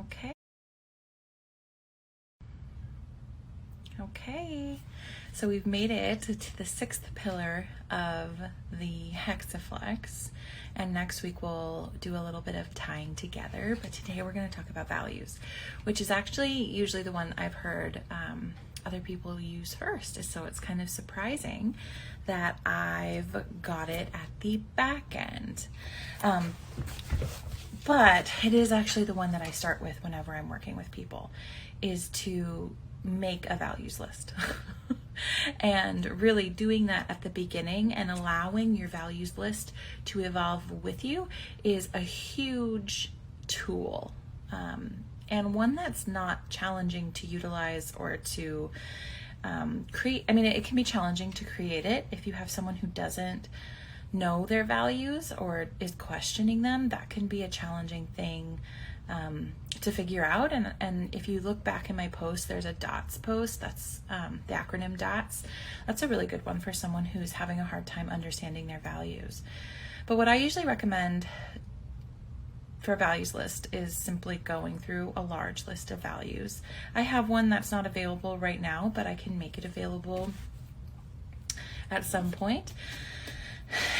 Okay. Okay, so we've made it to the sixth pillar of the Hexaflex, and next week we'll do a little bit of tying together, but today we're going to talk about values, which is actually usually the one I've heard other people use first, so it's kind of surprising that I've got it at the back end. But it is actually the one that I start with whenever I'm working with people, is to make a values list. And really doing that at the beginning and allowing your values list to evolve with you is a huge tool, and one that's not challenging to utilize or to create. I mean, it can be challenging to create it if you have someone who doesn't know their values or is questioning them. That can be a challenging thing to figure out. And if you look back in my post, there's a DOTS post. That's the acronym DOTS. That's a really good one for someone who's having a hard time understanding their values. But what I usually recommend for a values list is simply going through a large list of values. I have one that's not available right now, but I can make it available at some point,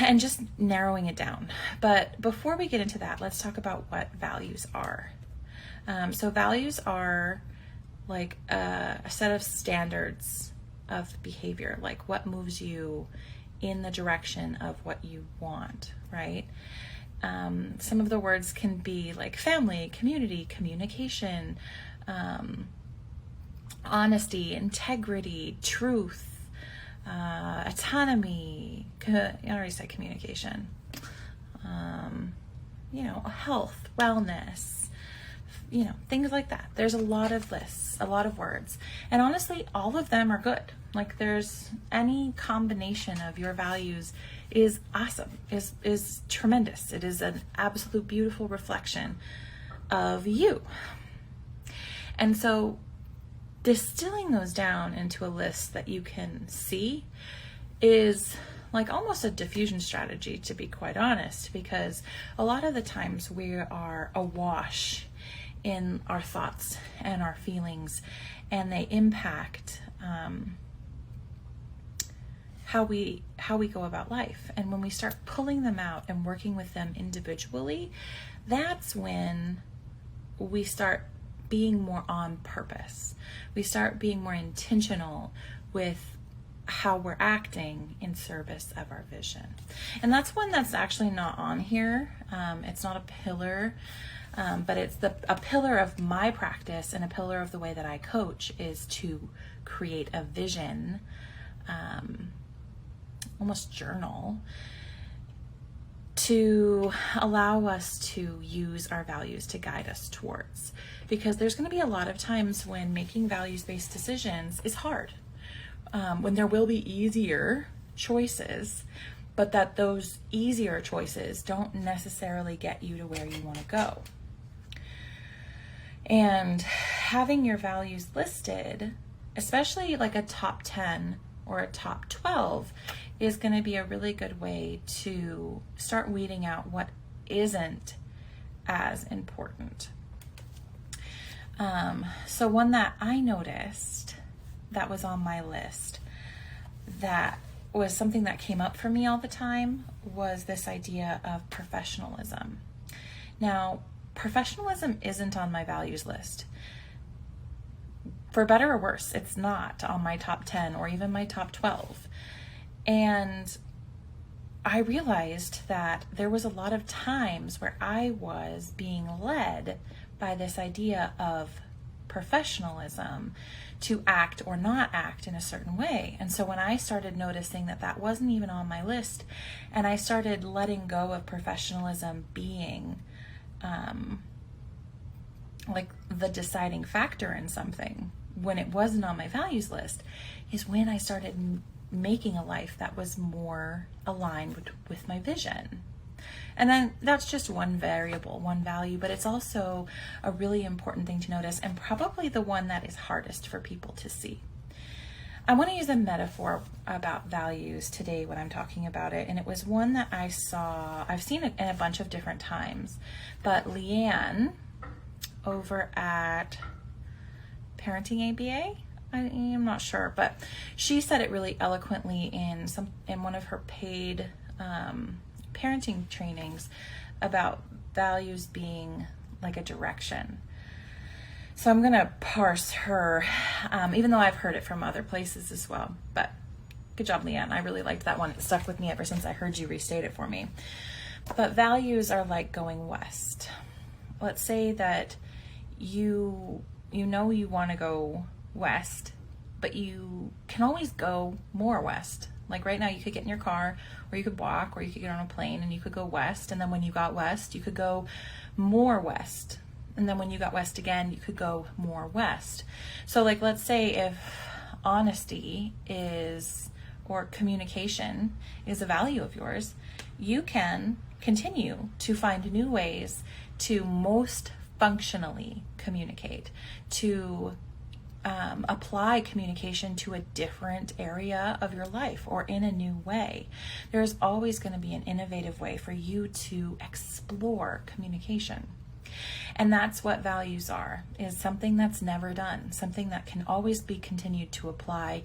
and just narrowing it down. But before we get into that, let's talk about what values are. So values are like a set of standards of behavior, like what moves you in the direction of what you want, right? Some of the words can be like family, community, communication, honesty, integrity, truth, autonomy. I already said communication. Health, wellness, things like that. There's a lot of lists, a lot of words, and honestly, all of them are good. Like, there's any combination of your values is awesome, is tremendous. It is an absolute beautiful reflection of you. And so distilling those down into a list that you can see is like almost a diffusion strategy, to be quite honest, because a lot of the times we are awash in our thoughts and our feelings, and they impact how we go about life. And when we start pulling them out and working with them individually, that's when we start being more on purpose. We start being more intentional with how we're acting in service of our vision. And that's one that's actually not on here. It's not a pillar, but it's a pillar of my practice, and a pillar of the way that I coach is to create a vision, almost journal, to allow us to use our values to guide us towards. Because there's going to be a lot of times when making values-based decisions is hard, when there will be easier choices, but that those easier choices don't necessarily get you to where you want to go. And having your values listed, especially like a top 10 or a top 12, is going to be a really good way to start weeding out what isn't as important. So one that I noticed that was on my list that was something that came up for me all the time was this idea of professionalism. Now, professionalism isn't on my values list. For better or worse, it's not on my top 10 or even my top 12. And I realized that there was a lot of times where I was being led by this idea of professionalism to act or not act in a certain way. And so when I started noticing that that wasn't even on my list, and I started letting go of professionalism being like the deciding factor in something when it wasn't on my values list, is when I started making a life that was more aligned with my vision. And then that's just one variable, one value, but it's also a really important thing to notice, and probably the one that is hardest for people to see. I want to use a metaphor about values today when I'm talking about it, and it was one that I've seen it in a bunch of different times, but Leanne over at Parenting ABA. I am not sure, but she said it really eloquently in one of her paid parenting trainings about values being like a direction. So I'm going to parse her, even though I've heard it from other places as well. But good job, Leanne. I really liked that one. It stuck with me ever since I heard you restate it for me. But values are like going west. Let's say that you know you want to go west, but you can always go more west. Like right now, you could get in your car, or you could walk, or you could get on a plane, and you could go west. And then when you got west, you could go more west. And then when you got west again, you could go more west. So like, let's say if honesty or communication is a value of yours, you can continue to find new ways to most functionally communicate, to apply communication to a different area of your life or in a new way. There's always going to be an innovative way for you to explore communication. And that's what values are, is something that's never done, something that can always be continued to apply,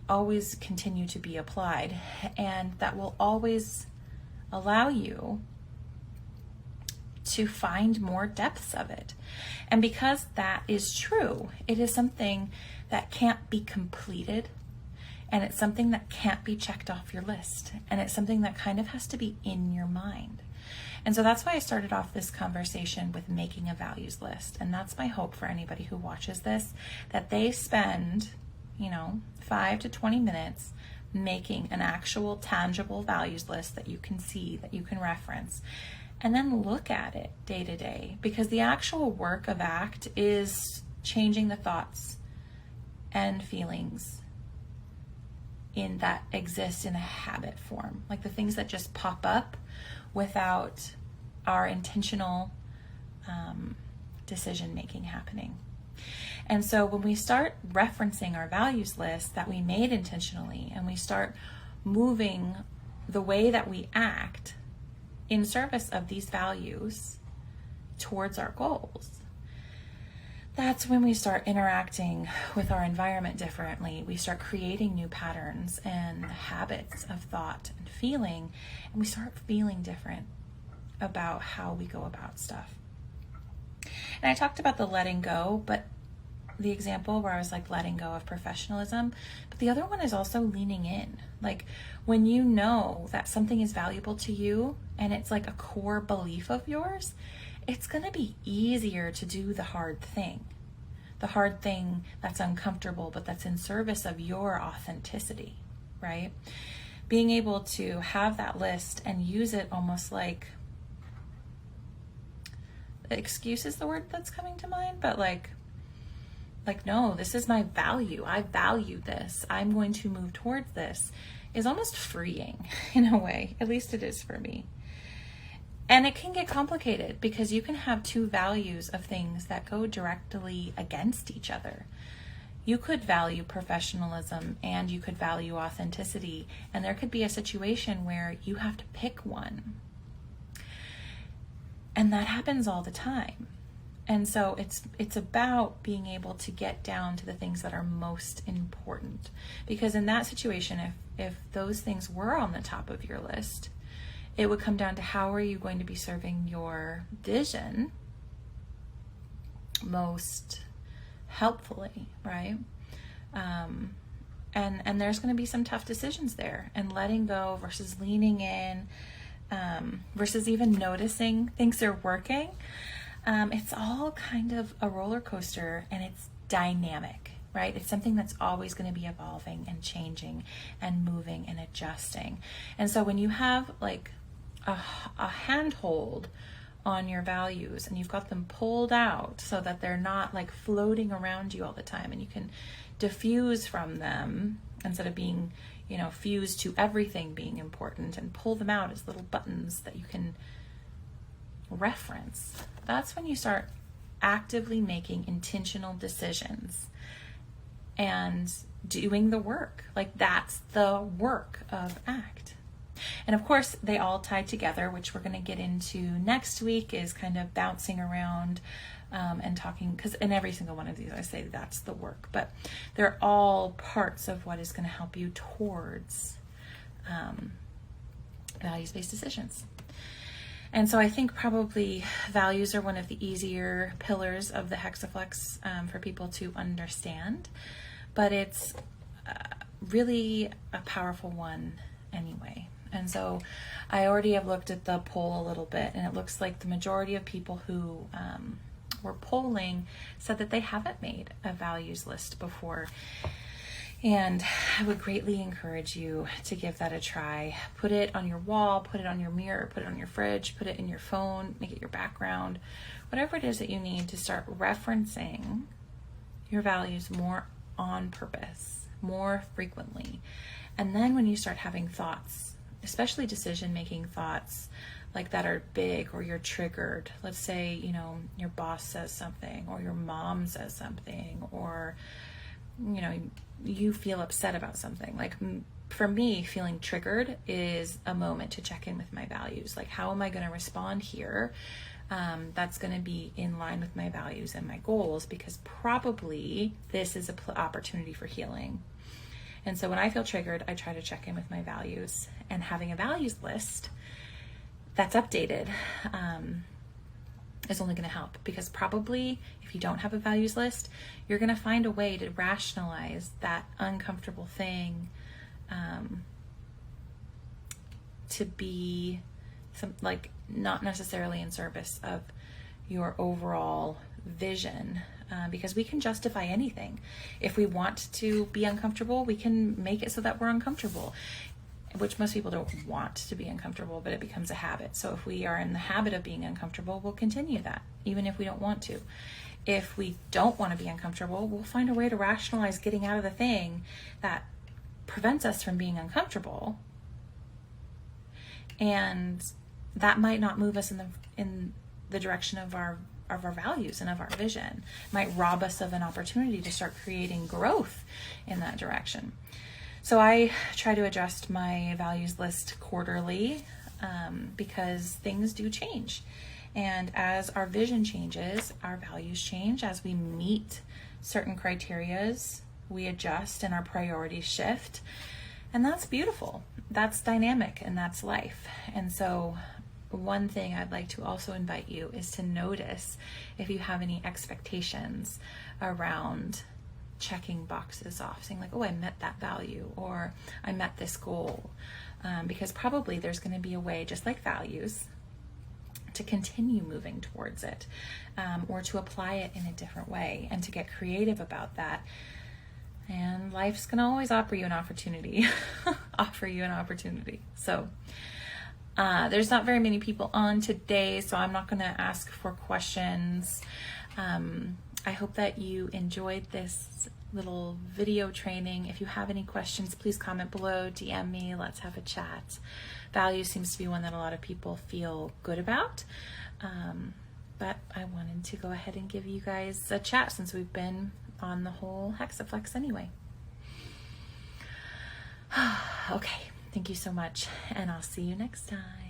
always continue to be applied, and that will always allow you to find more depths of it. And because that is true, it is something that can't be completed, and it's something that can't be checked off your list, and it's something that kind of has to be in your mind. And so that's why I started off this conversation with making a values list. And that's my hope for anybody who watches this, that they spend, 5 to 20 minutes making an actual tangible values list that you can see, that you can reference, and then look at it day to day. Because the actual work of ACT is changing the thoughts and feelings that exist in a habit form, like the things that just pop up without our intentional decision making happening. And so when we start referencing our values list that we made intentionally, and we start moving the way that we act in service of these values towards our goals, that's when we start interacting with our environment differently. We start creating new patterns and habits of thought and feeling, and we start feeling different about how we go about stuff. And I talked about the letting go, but the example where I was like letting go of professionalism, but the other one is also leaning in. Like when you know that something is valuable to you and it's like a core belief of yours, it's going to be easier to do the hard thing that's uncomfortable, but that's in service of your authenticity, right? Being able to have that list and use it almost like, excuse is the word that's coming to mind, but like, no, this is my value. I value this. I'm going to move towards this, is almost freeing in a way. At least it is for me. And it can get complicated because you can have two values of things that go directly against each other. You could value professionalism and you could value authenticity, and there could be a situation where you have to pick one. And that happens all the time. And so it's about being able to get down to the things that are most important. Because in that situation, if those things were on the top of your list, it would come down to how are you going to be serving your vision most helpfully, right? And there's going to be some tough decisions there, and letting go versus leaning in, versus even noticing things are working. It's all kind of a roller coaster, and it's dynamic, right? It's something that's always going to be evolving and changing and moving and adjusting. And so when you have like a handhold on your values and you've got them pulled out so that they're not like floating around you all the time, and you can diffuse from them instead of being, fused to everything being important, and pull them out as little buttons that you can reference, that's when you start actively making intentional decisions and doing the work. Like that's the work of ACT. And of course, they all tie together, which we're going to get into next week, is kind of bouncing around and talking, because in every single one of these, I say that's the work, but they're all parts of what is going to help you towards values-based decisions. And so I think probably values are one of the easier pillars of the Hexaflex for people to understand, but it's really a powerful one anyway. And so I already have looked at the poll a little bit, and it looks like the majority of people who were polling said that they haven't made a values list before. And I would greatly encourage you to give that a try. Put it on your wall, put it on your mirror, put it on your fridge, put it in your phone, make it your background, whatever it is that you need to start referencing your values more on purpose, more frequently. And then when you start having thoughts, especially decision-making thoughts like that are big, or you're triggered, let's say, you know, your boss says something, or your mom says something, or, you know, you feel upset about something. Like for me, feeling triggered is a moment to check in with my values. Like, how am I going to respond here? That's going to be in line with my values and my goals, because probably this is an opportunity for healing. And so when I feel triggered, I try to check in with my values, and having a values list that's updated is only going to help, because probably if you don't have a values list, you're going to find a way to rationalize that uncomfortable thing to be like not necessarily in service of your overall vision, because we can justify anything. If we want to be uncomfortable, we can make it so that we're uncomfortable, which most people don't want to be uncomfortable, but it becomes a habit. So if we are in the habit of being uncomfortable, we'll continue that, even if we don't want to. If we don't want to be uncomfortable, we'll find a way to rationalize getting out of the thing that prevents us from being uncomfortable. And that might not move us in the direction of our values and of our vision. It might rob us of an opportunity to start creating growth in that direction. So I try to adjust my values list quarterly because things do change. And as our vision changes, our values change. As we meet certain criterias, we adjust and our priorities shift. And that's beautiful. That's dynamic, and that's life. And so one thing I'd like to also invite you is to notice if you have any expectations around checking boxes off, saying like, oh, I met that value, or I met this goal, because probably there's going to be a way, just like values, to continue moving towards it, or to apply it in a different way, and to get creative about that. And life's going to always offer you an opportunity. So there's not very many people on today, so I'm not going to ask for questions. I hope that you enjoyed this little video training. If you have any questions, please comment below, DM me, let's have a chat. Value seems to be one that a lot of people feel good about, but I wanted to go ahead and give you guys a chat since we've been on the whole Hexaflex anyway. Okay, thank you so much, and I'll see you next time.